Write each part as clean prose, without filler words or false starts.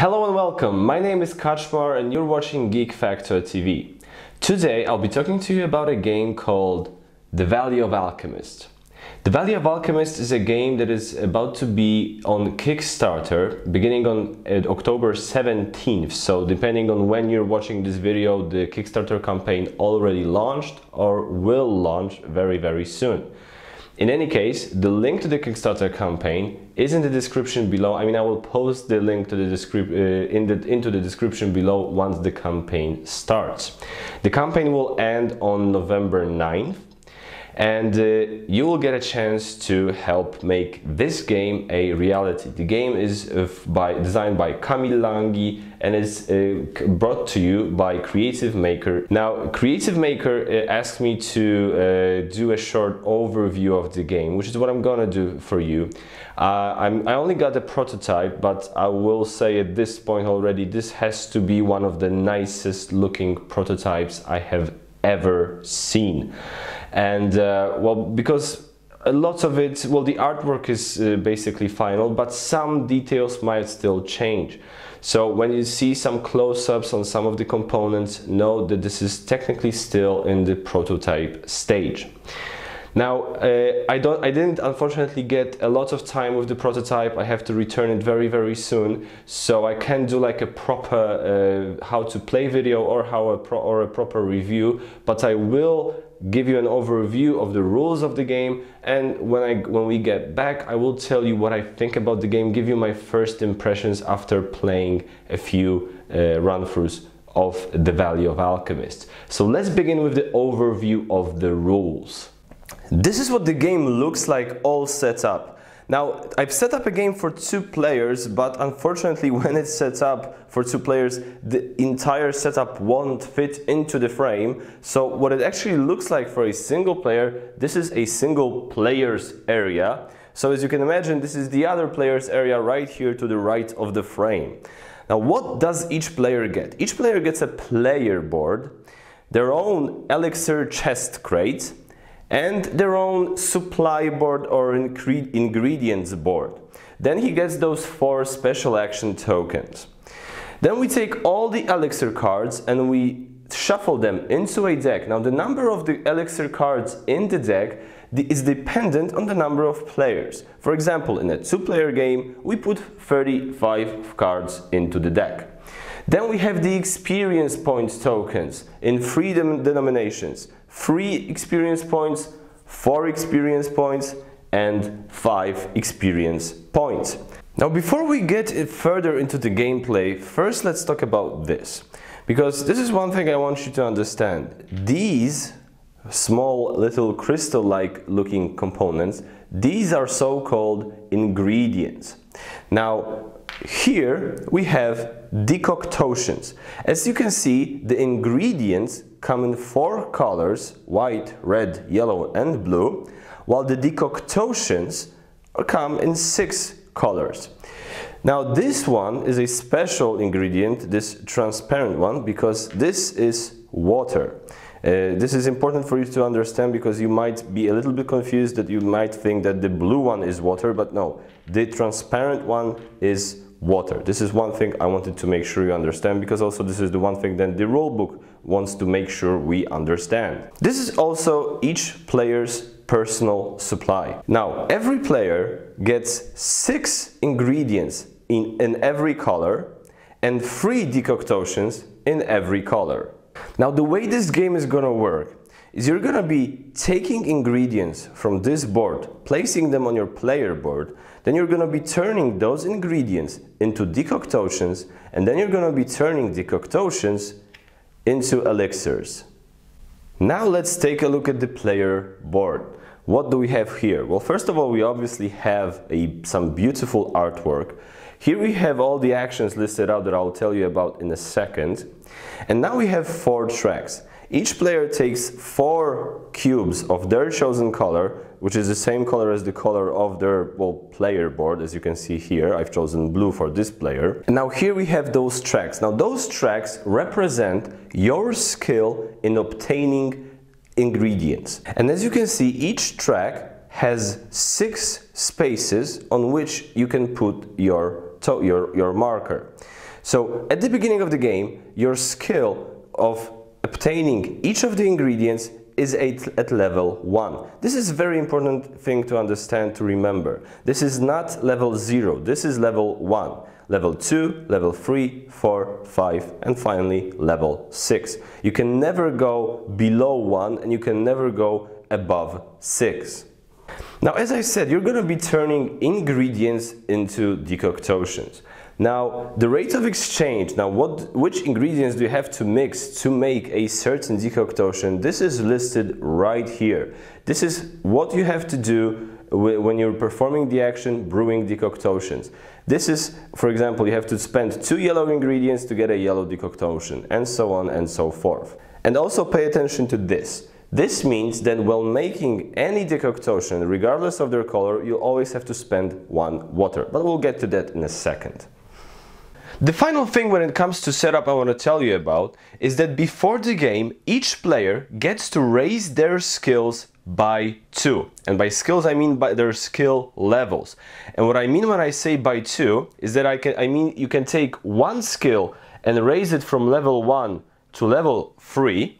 Hello and welcome, my name is Kaczmar and you're watching Geek Factor TV. Today I'll be talking to you about a game called The Valley of Alchemists. The Valley of Alchemists is a game that is about to be on Kickstarter beginning on October 17th, so depending on when you're watching this video, the Kickstarter campaign already launched or will launch very soon. In any case, the link to the Kickstarter campaign is in the description below. I will post the link to the into the description below once the campaign starts. The campaign will end on November 9th, and you will get a chance to help make this game a reality. The game is designed by Kamil Langi and is brought to you by Creative Maker. Now, Creative Maker asked me to do a short overview of the game, which is what I'm gonna do for you. I only got a prototype, but I will say at this point already, this has to be one of the nicest looking prototypes I have ever seen. And well, because a lot of it, well, the artwork is basically final, but some details might still change. So when you see some close-ups on some of the components, know that this is technically still in the prototype stage. Now, I didn't unfortunately get a lot of time with the prototype. I have to return it very soon, so I can't do like a proper how to play video or a proper review, but I will give you an overview of the rules of the game, and when we get back, I will tell you what I think about the game, give you my first impressions after playing a few run-throughs of The Valley of Alchemists. So let's begin with the overview of the rules. This is what the game looks like all set up. Now, I've set up a game for 2 players, but unfortunately when it's set up for 2 players, the entire setup won't fit into the frame. So what it actually looks like for a single player, this is a single player's area. So as you can imagine, this is the other player's area right here to the right of the frame. Now, what does each player get? Each player gets a player board, their own elixir chest crate, and their own supply board or ingredients board. Then he gets those 4 special action tokens. Then we take all the elixir cards and we shuffle them into a deck. Now, the number of the elixir cards in the deck is dependent on the number of players. For example, in a 2-player game, we put 35 cards into the deck. Then we have the experience points tokens in 3 denominations. 3 experience points, 4 experience points, and 5 experience points. Now, before we get further into the gameplay, first let's talk about this. Because this is one thing I want you to understand. These small little crystal-like looking components, these are so-called ingredients. Now, here we have decoctations. As you can see, the ingredients come in 4 colors: white, red, yellow, and blue, while the decoctations come in 6 colors. Now, this one is a special ingredient, this transparent one, because this is water. This is important for you to understand because you might be a little bit confused, that you might think that the blue one is water, but no, the transparent one is water. This is one thing I wanted to make sure you understand, because also this is the one thing that the rulebook wants to make sure we understand. This is also each player's personal supply. Now, every player gets 6 ingredients in every color and 3 decoctations in every color. Now, the way this game is gonna work is you're gonna be taking ingredients from this board, placing them on your player board, then you're gonna be turning those ingredients into decoctations, and then you're gonna be turning decoctations into elixirs. Now let's take a look at the player board. What do we have here? Well, first of all, we obviously have some beautiful artwork. Here we have all the actions listed out that I'll tell you about in a second. And now we have 4 tracks. Each player takes 4 cubes of their chosen color, which is the same color as the color of their, well, player board. As you can see here, I've chosen blue for this player. And now here we have those tracks. Now those tracks represent your skill in obtaining ingredients. And as you can see, each track has 6 spaces on which you can put your marker. So at the beginning of the game, your skill of obtaining each of the ingredients is at level 1. This is a very important thing to understand, to remember. This is not level 0, this is level 1. Level 2, level 3, 4, 5, and finally level 6. You can never go below 1 and you can never go above 6. Now, as I said, you're going to be turning ingredients into decoctions. Now, the rate of exchange, which ingredients do you have to mix to make a certain decoction, this is listed right here. This is what you have to do when you're performing the action brewing decoctions. This is, for example, you have to spend 2 yellow ingredients to get a yellow decoction, and so on and so forth. And also pay attention to this. This means that while making any decoction, regardless of their color, you always have to spend 1 water. But we'll get to that in a second. The final thing when it comes to setup I want to tell you about is that before the game, each player gets to raise their skills by 2. And by skills I mean by their skill levels. And what I mean when I say by 2 is that I mean you can take 1 skill and raise it from level 1 to level 3,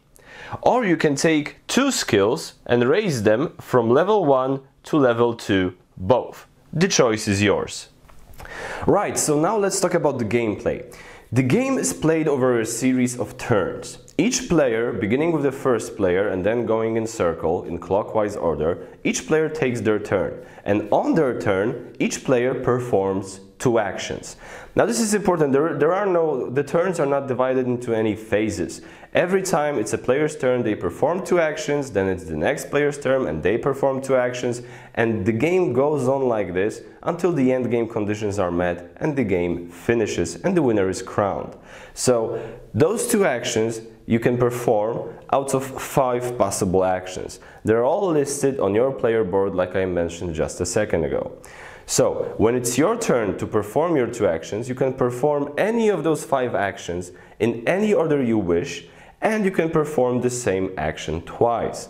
or you can take 2 skills and raise them from level 1 to level 2 both. The choice is yours. Right, so now let's talk about the gameplay. The game is played over a series of turns. Each player, beginning with the first player and then going in circle in clockwise order, each player takes their turn. And on their turn, each player performs 2 actions. Now this is important. The turns are not divided into any phases. Every time it's a player's turn, they perform 2 actions, then it's the next player's turn and they perform 2 actions, and the game goes on like this until the end game conditions are met and the game finishes and the winner is crowned. So those 2 actions you can perform out of 5 possible actions. They're all listed on your player board like I mentioned just a second ago. So when it's your turn to perform your 2 actions, you can perform any of those 5 actions in any order you wish, and you can perform the same action twice.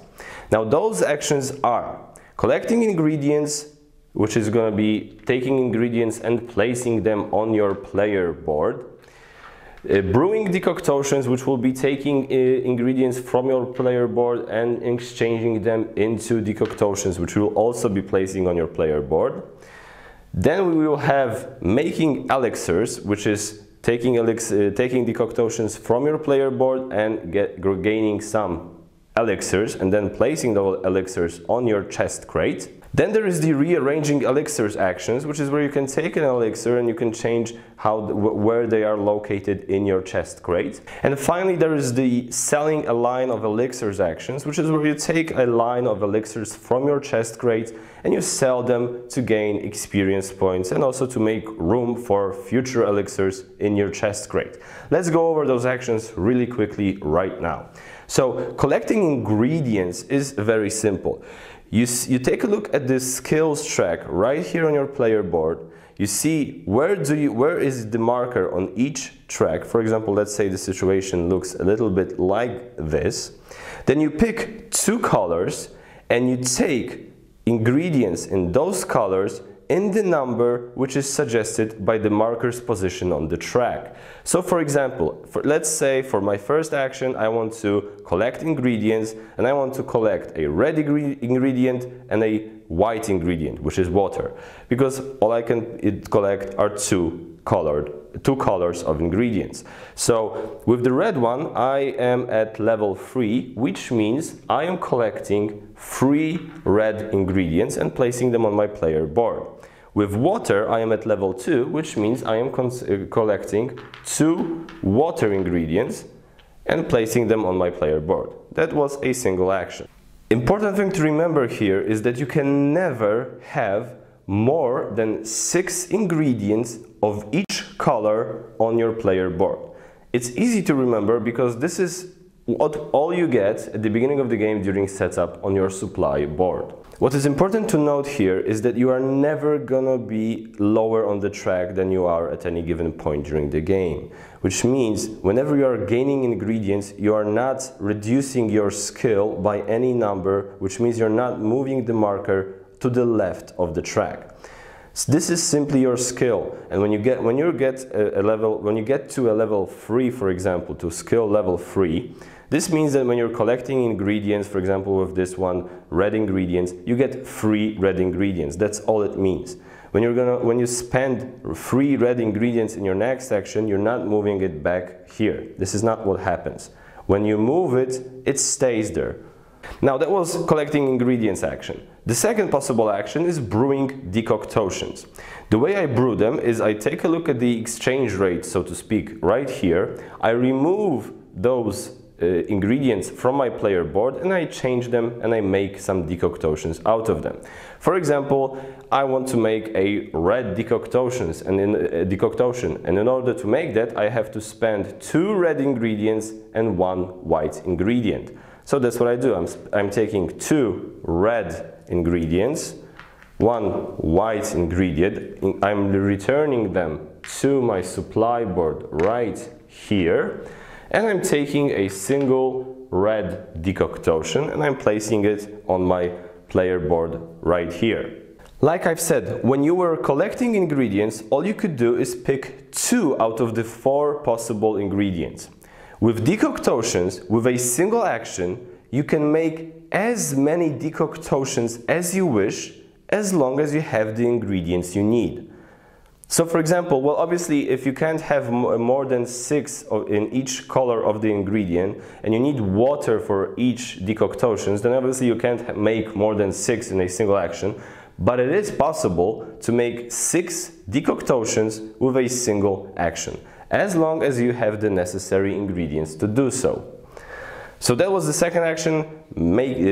Now those actions are collecting ingredients, which is going to be taking ingredients and placing them on your player board. Brewing decoctions, which will be taking ingredients from your player board and exchanging them into decoctions, which will also be placing on your player board. Then we will have making elixirs, which is taking decoctions from your player board and gaining some elixirs and then placing those elixirs on your chest crate. Then there is the rearranging elixirs actions, which is where you can take an elixir and you can change where they are located in your chest crate. And finally there is the selling a line of elixirs actions, which is where you take a line of elixirs from your chest crate and you sell them to gain experience points and also to make room for future elixirs in your chest crate. Let's go over those actions really quickly right now. So collecting ingredients is very simple. You take a look at this skills track right here on your player board. You see where is the marker on each track. For example, let's say the situation looks a little bit like this. Then you pick 2 colors and you take ingredients in those colors in the number which is suggested by the marker's position on the track. So for example, let's say for my first action I want to collect ingredients and I want to collect a red ingredient and a white ingredient, which is water, because all I can collect are 2 colors of ingredients. So with the red one I am at level 3, which means I am collecting 3 red ingredients and placing them on my player board. With water I am at level 2, which means I am collecting 2 water ingredients and placing them on my player board. That was a single action. Important thing to remember here is that you can never have more than 6 ingredients of each color on your player board. It's easy to remember because this is all you get at the beginning of the game during setup on your supply board. What is important to note here is that you are never gonna be lower on the track than you are at any given point during the game, which means whenever you are gaining ingredients, you are not reducing your skill by any number, which means you're not moving the marker to the left of the track. This is simply your skill, and when you get to a level 3, for example, to skill level 3, this means that when you're collecting ingredients, for example with this one, red ingredients, you get 3 red ingredients. That's all it means. When you spend 3 red ingredients in your next action, you're not moving it back here. This is not what happens. When you move it, it stays there. Now that was collecting ingredients action. The second possible action is brewing decoctions. The way I brew them is I take a look at the exchange rate, so to speak, right here. I remove those ingredients from my player board and I change them and I make some decoctions out of them. For example, I want to make a red decoction, and in order to make that I have to spend 2 red ingredients and 1 white ingredient. So that's what I do. I'm taking 2 red ingredients, 1 white ingredient, I'm returning them to my supply board right here, and I'm taking a single red decoction and I'm placing it on my player board right here. Like I've said, when you were collecting ingredients, all you could do is pick 2 out of the 4 possible ingredients. With decoctions, with a single action, you can make as many decoctions as you wish, as long as you have the ingredients you need. So for example, well obviously if you can't have more than 6 in each color of the ingredient and you need water for each decoctions, then obviously you can't make more than 6 in a single action, but it is possible to make 6 decoctions with a single action, as long as you have the necessary ingredients to do so. So that was the second action,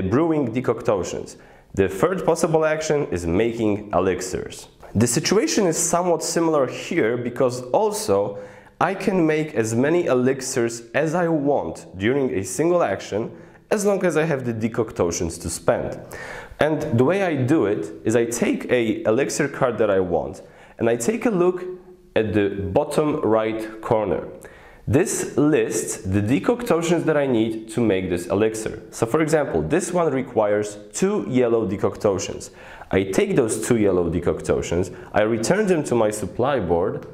brewing decoctions. The third possible action is making elixirs. The situation is somewhat similar here because also I can make as many elixirs as I want during a single action, as long as I have the decoctions to spend. And the way I do it is I take an elixir card that I want and I take a look at the bottom right corner. This lists the decoctions that I need to make this elixir. So for example, this one requires 2 yellow decoctions. I take those 2 yellow decoctions, I return them to my supply board,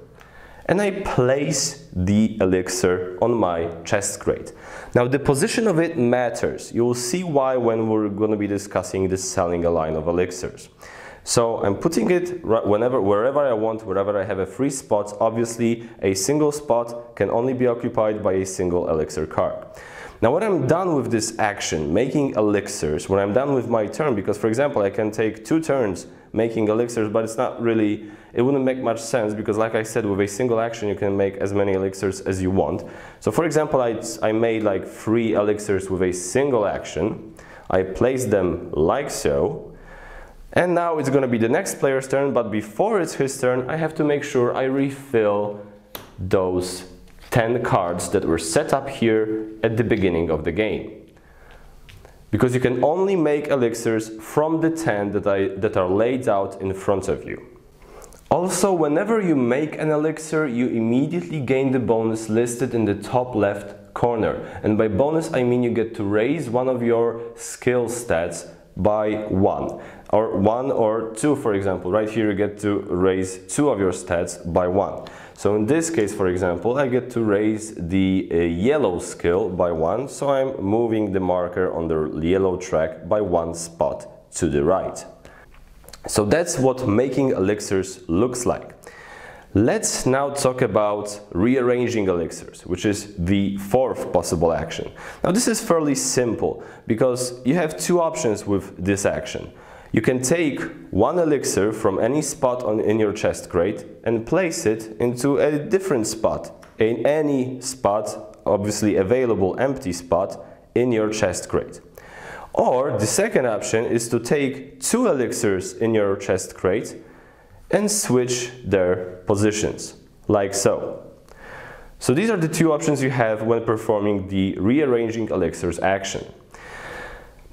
and I place the elixir on my chest crate. Now the position of it matters. You will see why when we're going to be discussing this selling a line of elixirs. So I'm putting it wherever I want, wherever I have a free spot. Obviously, a single spot can only be occupied by a single elixir card. Now when I'm done with this action, making elixirs, when I'm done with my turn, because for example I can take 2 turns making elixirs, but it's not really, it wouldn't make much sense because like I said, with a single action you can make as many elixirs as you want. So for example, I made like 3 elixirs with a single action. I placed them like so. And now it's going to be the next player's turn, but before it's his turn, I have to make sure I refill those 10 cards that were set up here at the beginning of the game. Because you can only make elixirs from the 10 that are laid out in front of you. Also, whenever you make an elixir, you immediately gain the bonus listed in the top left corner. And by bonus, I mean you get to raise one of your skill stats by 1. Or 1 or 2, for example. Right here you get to raise 2 of your stats by 1. So in this case, for example, I get to raise the yellow skill by 1, so I'm moving the marker on the yellow track by 1 spot to the right. So that's what making elixirs looks like. Let's now talk about rearranging elixirs, which is the 4th possible action. Now this is fairly simple because you have 2 options with this action. You can take 1 elixir from any spot in your chest crate and place it into a different spot, in any spot, obviously available empty spot, in your chest crate. Or the second option is to take 2 elixirs in your chest crate and switch their positions, like so. So these are the 2 options you have when performing the rearranging elixirs action.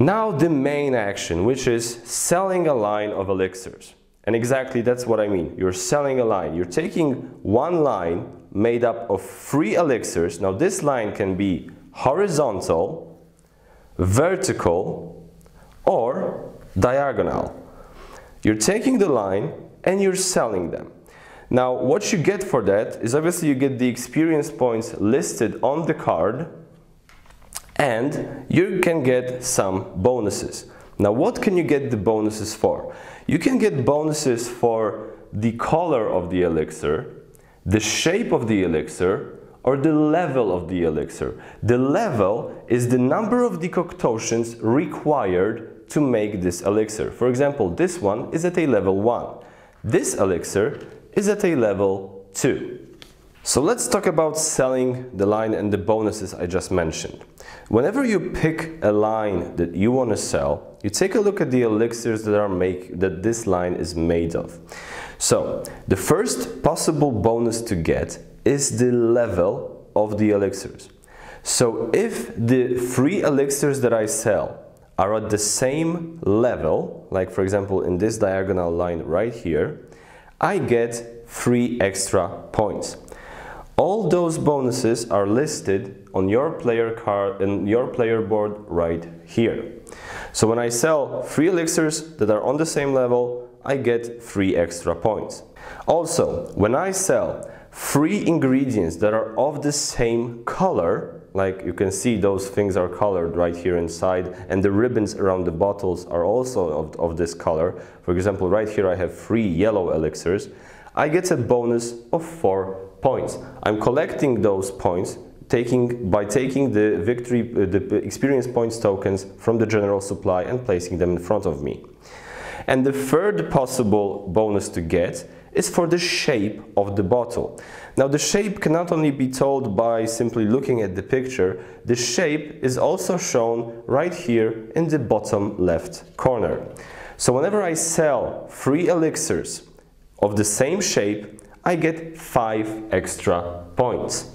Now the main action, which is selling a line of elixirs. And exactly that's what I mean. You're selling a line. You're taking 1 line made up of 3 elixirs. Now this line can be horizontal, vertical, or diagonal. You're taking the line and you're selling them. Now, what you get for that is obviously you get the experience points listed on the card, and you can get some bonuses. Now, what can you get the bonuses for? You can get bonuses for the color of the elixir, the shape of the elixir, or the level of the elixir. The level is the number of decoctations required to make this elixir. For example, this one is at a level 1. This elixir is at a level 2. So let's talk about selling the line and the bonuses I just mentioned. Whenever you pick a line that you want to sell, you take a look at the elixirs that this line is made of. So the first possible bonus to get is the level of the elixirs. So if the 3 elixirs that I sell are at the same level, like for example in this diagonal line right here, I get 3 extra points. All those bonuses are listed on your player card and your player board right here. So when I sell 3 elixirs that are on the same level, I get 3 extra points. Also, when I sell 3 ingredients that are of the same color, like you can see those things are colored right here inside, and the ribbons around the bottles are also of this color. For example, right here I have 3 yellow elixirs. I get a bonus of 4 points. I'm collecting those points by taking the experience points tokens from the general supply and placing them in front of me. And the third possible bonus to get is for the shape of the bottle. Now the shape cannot only be told by simply looking at the picture, the shape is also shown right here in the bottom left corner. So whenever I sell 3 elixirs of the same shape, I get 5 extra points.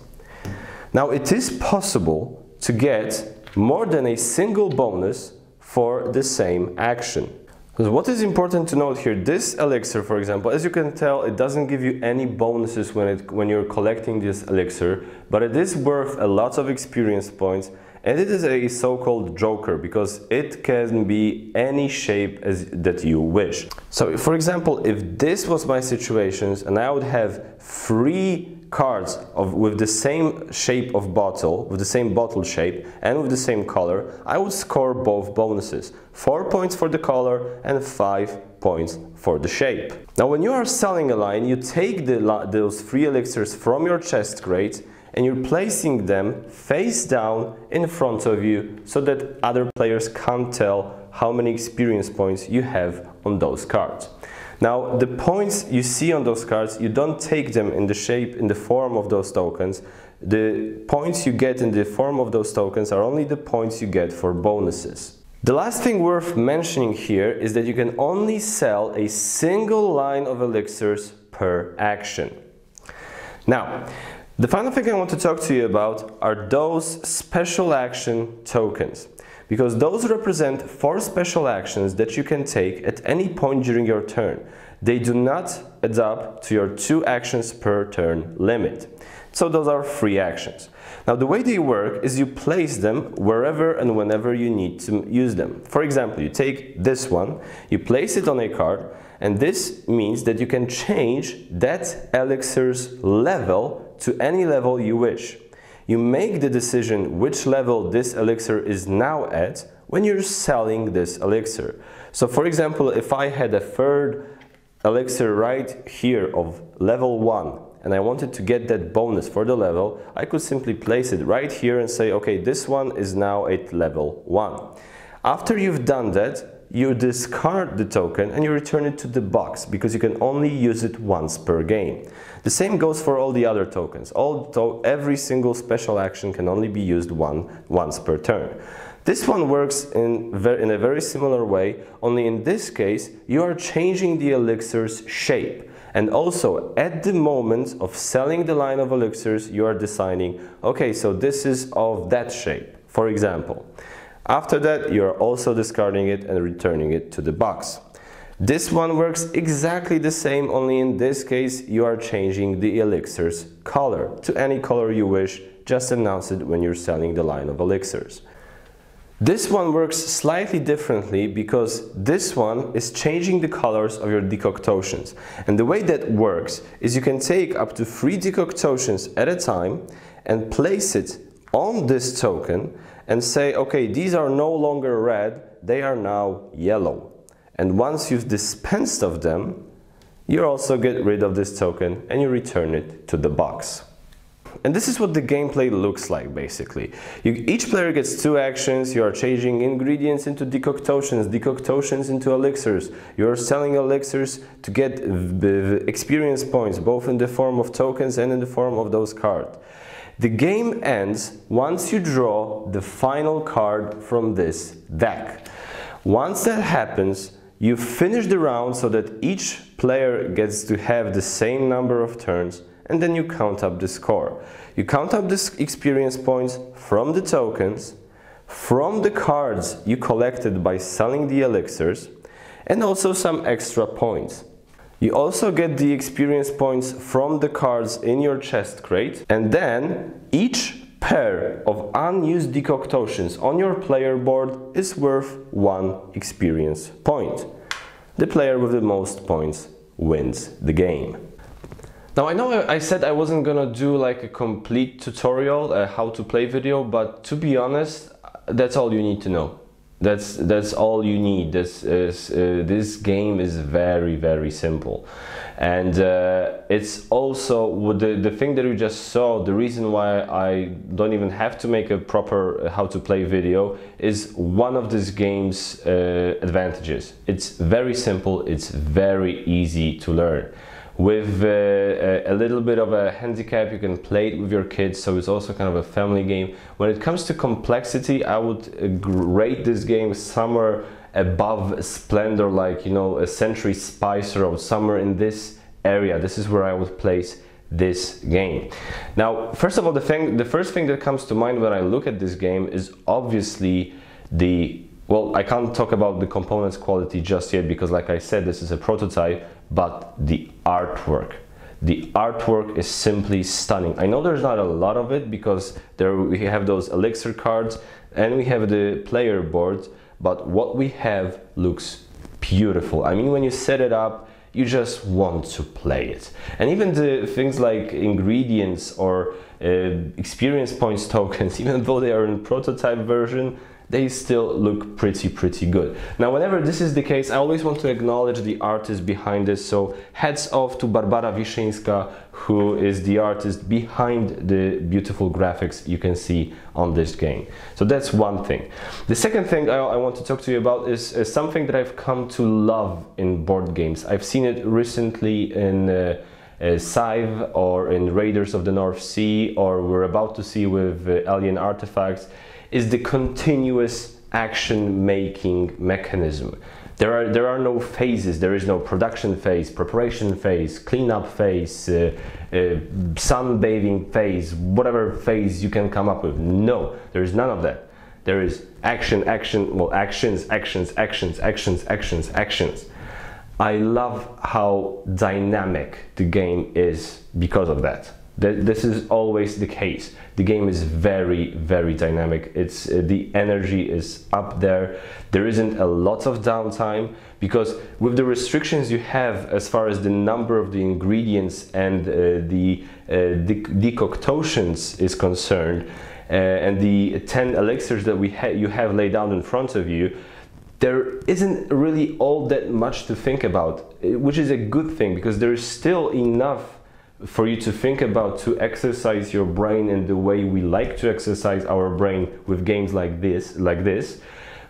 Now it is possible to get more than a single bonus for the same action. Because what is important to note here, this elixir, for example, as you can tell, it doesn't give you any bonuses when you're collecting this elixir, but it is worth a lot of experience points, and it is a so-called joker because it can be any shape that you wish. So, for example, if this was my situation and I would have 3 cards with the same shape of bottle, with the same bottle shape and with the same color, I would score both bonuses. 4 points for the color and 5 points for the shape. Now when you are selling a line, you take those 3 elixirs from your chest crate and you're placing them face down in front of you so that other players can't tell how many experience points you have on those cards. Now, the points you see on those cards, you don't take them in the form of those tokens. The points you get in the form of those tokens are only the points you get for bonuses. The last thing worth mentioning here is that you can only sell a single line of elixirs per action. Now, the final thing I want to talk to you about are those special action tokens, because those represent 4 special actions that you can take at any point during your turn. They do not add up to your 2 actions per turn limit. So those are free actions. Now the way they work is you place them wherever and whenever you need to use them. For example, you take this one, you place it on a card, and this means that you can change that elixir's level to any level you wish. You make the decision which level this elixir is now at when you're selling this elixir. So for example, if I had a 3rd elixir right here of level 1 and I wanted to get that bonus for the level, I could simply place it right here and say, okay, this one is now at level 1. After you've done that, you discard the token and you return it to the box because you can only use it once per game. The same goes for all the other tokens. Every single special action can only be used once per turn. This one works in a very similar way, only in this case you are changing the elixir's shape. And also at the moment of selling the line of elixirs, you are deciding, okay, so this is of that shape, for example. After that, you are also discarding it and returning it to the box. This one works exactly the same, only in this case you are changing the elixir's color to any color you wish. Just announce it when you're selling the line of elixirs. This one works slightly differently because this one is changing the colors of your decoctations. And the way that works is you can take up to 3 decoctations at a time and place it on this token and say, okay, these are no longer red, they are now yellow. And once you've dispensed of them, you also get rid of this token and you return it to the box. And this is what the gameplay looks like, basically. Each player gets 2 actions. You are changing ingredients into decoctations, decoctations into elixirs. You are selling elixirs to get experience points, both in the form of tokens and in the form of those cards. The game ends once you draw the final card from this deck. Once that happens, you finish the round so that each player gets to have the same number of turns, and then you count up the score. You count up the experience points from the tokens, from the cards you collected by selling the elixirs, and also some extra points. You also get the experience points from the cards in your chest crate, and then each pair of unused decoctations on your player board is worth 1 experience point. The player with the most points wins the game. Now I know I said I wasn't gonna do like a complete tutorial, how to play video, but to be honest, that's all you need to know. That's all you need. This game is very, very simple, and it's also the thing that you just saw. The reason why I don't even have to make a proper how to play video is one of this game's advantages. It's very simple. It's very easy to learn. With a little bit of a handicap, you can play it with your kids, so it's also kind of a family game. When it comes to complexity, I would rate this game somewhere above Splendor, like, you know, a Century Spicer or somewhere in this area. This is where I would place this game. Now, first of all, the first thing that comes to mind when I look at this game is obviously well, I can't talk about the components quality just yet because, like I said, this is a prototype, but the artwork. The artwork is simply stunning. I know there's not a lot of it because we have those elixir cards and we have the player boards, but what we have looks beautiful. I mean, when you set it up, you just want to play it. And even the things like ingredients or experience points tokens, even though they are in prototype version, they still look pretty good. Now, whenever this is the case, I always want to acknowledge the artist behind this. So hats off to Barbara Wiszyńska, who is the artist behind the beautiful graphics you can see on this game. So that's one thing. The second thing I want to talk to you about is something that I've come to love in board games. I've seen it recently in Scythe or in Raiders of the North Sea, or we're about to see with Alien Artifacts, is the continuous action making mechanism. There are no phases. There is no production phase, preparation phase, cleanup phase, sunbathing phase, whatever phase you can come up with. No, there is none of that. There is actions. I love how dynamic the game is because of that. This is always the case. The game is very dynamic. It's the energy is up there. There isn't a lot of downtime because with the restrictions you have as far as the number of the ingredients and the decoctations is concerned, and the 10 elixirs that you have laid out in front of you, there isn't really all that much to think about, which is a good thing because there is still enough for you to think about, to exercise your brain in the way we like to exercise our brain with games like this,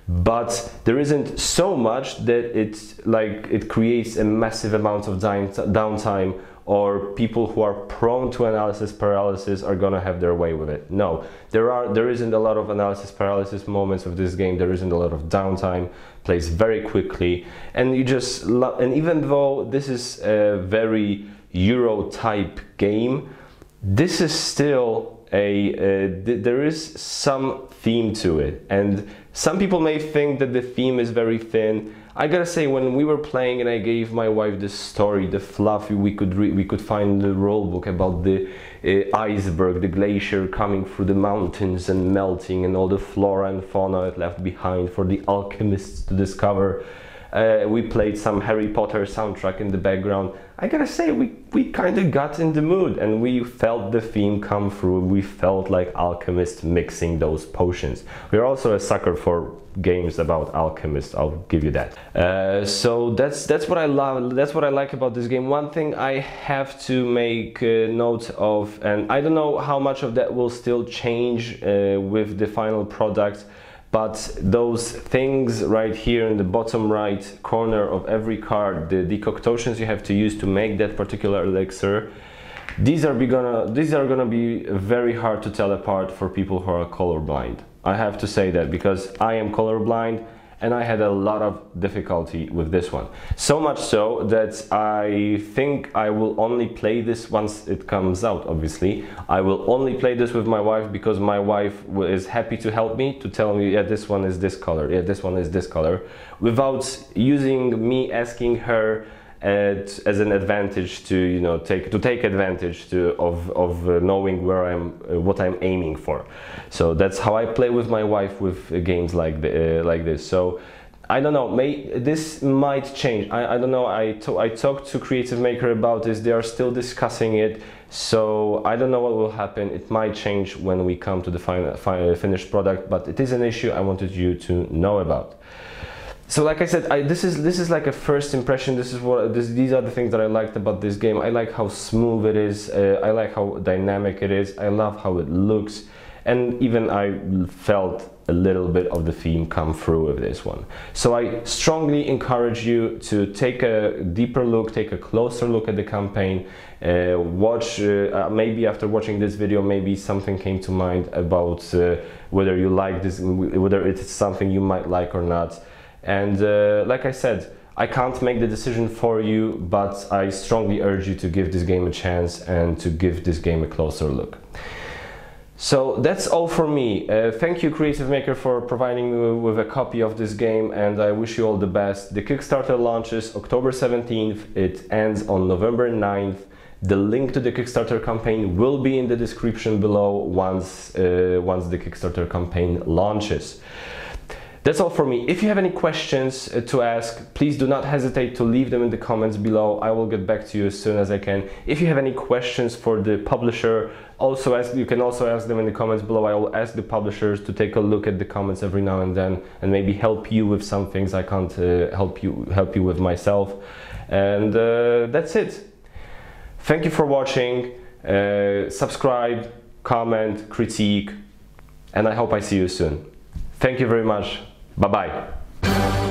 but there isn't so much that it creates a massive amount of downtime, or people who are prone to analysis paralysis are gonna have their way with it. No, there isn't a lot of analysis paralysis moments of this game. There isn't a lot of downtime. Plays very quickly, and and even though this is a very Euro type game, this is still there is some theme to it, and some people may think that the theme is very thin. I gotta say, when we were playing and I gave my wife the story, the fluff, we could find the rule book about the iceberg, the glacier coming through the mountains and melting, and all the flora and fauna it left behind for the alchemists to discover. We played some Harry Potter soundtrack in the background. I gotta say, we kind of got in the mood and we felt the theme come through. We felt like alchemists mixing those potions. We're also a sucker for games about alchemists, I'll give you that. So that's what I love, that's what I like about this game. One thing I have to make note of, and I don't know how much of that will still change with the final product, but those things right here in the bottom right corner of every card, the decoctions you have to use to make that particular elixir, these are gonna be very hard to tell apart for people who are colorblind. I have to say that because I am colorblind and I had a lot of difficulty with this one. So much so that I think I will only play this once it comes out, obviously. I will only play this with my wife because my wife is happy to help me, to tell me, yeah, this one is this color, yeah, this one is this color, without using me asking her as an advantage to, you know, take advantage of knowing where what I'm aiming for. So that's how I play with my wife with games like this. So I don't know, this might change. I don't know. I talked to Creative Maker about this. They are still discussing it. So I don't know what will happen. It might change when we come to the final finished product, but it is an issue I wanted you to know about. So like I said, this is like a first impression. These are the things that I liked about this game. I like how smooth it is. I like how dynamic it is. I love how it looks, and even I felt a little bit of the theme come through with this one. So I strongly encourage you to take a deeper look, take a closer look at the campaign. Watch, maybe after watching this video, maybe something came to mind about whether you like this, whether it's something you might like or not. And like I said, I can't make the decision for you, but I strongly urge you to give this game a chance and to give this game a closer look. So that's all for me. Thank you, Creative Maker, for providing me with a copy of this game, and I wish you all the best. The Kickstarter launches October 17th. It ends on November 9th. The link to the Kickstarter campaign will be in the description below once the Kickstarter campaign launches. That's all for me. If you have any questions to ask, please do not hesitate to leave them in the comments below. I will get back to you as soon as I can. If you have any questions for the publisher, you can also ask them in the comments below. I will ask the publishers to take a look at the comments every now and then and maybe help you with some things I can't help you with myself. And that's it. Thank you for watching. Subscribe, comment, critique, and I hope I see you soon. Thank you very much. Bye-bye.